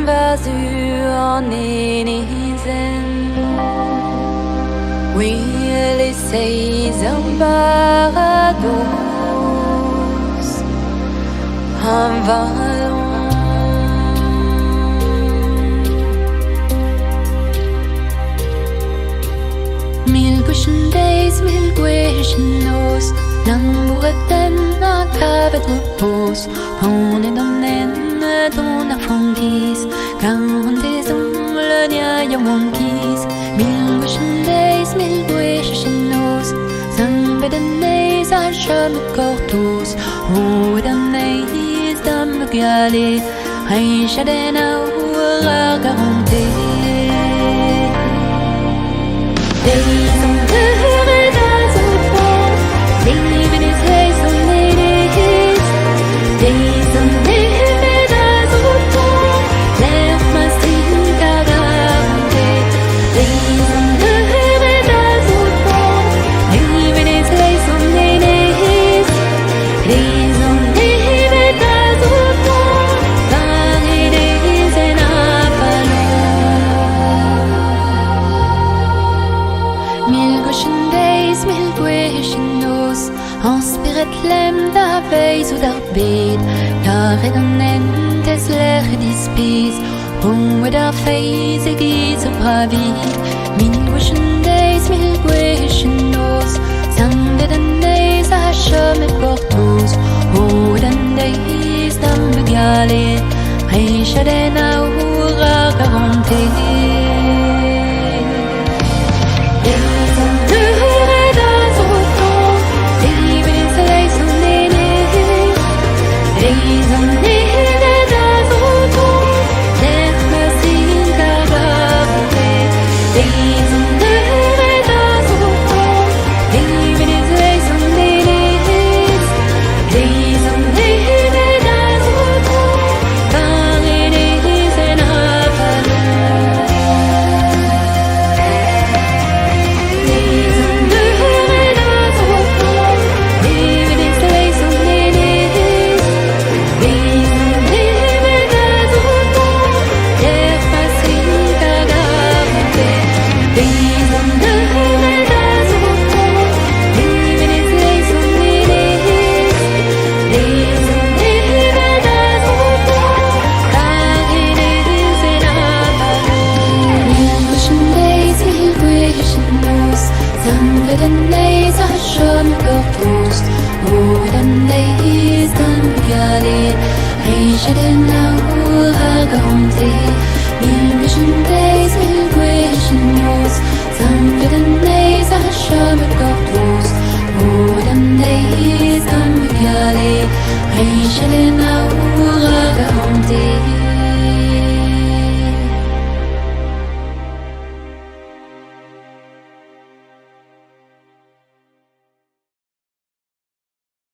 varvailhus. Oui, les saisons parados en vallon. Mil gwennyn, mil gwennyn, l'amouretten a cavet repos. On est dans l'aine, dans la fondise, car on désemble le nia ya monkeys. Mil gwennyn, mil gwennyn, zambe d'enez a chame cortos. Oh, d'enez, dame gale, reich den a garanté. Days on the horizon, leaving his face on ladies. Days on the horizon, left my sting garante. Days on the horizon, leaving his face on ladies. Days on the horizon, varvailhus en Avalon. Mil gwennyn, inspiret lem da veaj ou d'ar bed, car et an entes l'er dispez, et d'ar feiz e giz o bravid. Mil gwennyn, zambe d'enez a chom et cortos. Oh, d'enez d'am begale, reich den a garanté. Days on the horizon, left my sting garante. Days on the horizon, leaving his face on ladies. Days on the horizon, varvailhus en Avalon. Days on the horizon, leaving his face on ladies. Days on the horizon, left my sting garante. Days on the horizon, leaving his face on ladies. Days on the horizon, varvailhus en Avalon. Mil gwennyn, zambe d'enez a chom cortos. Oh, d'enez d'am begale, reich den a garanté. Mil gwennyn, zambe d'enez a chom cortos. Oh, d'enez d'am begale, reich den a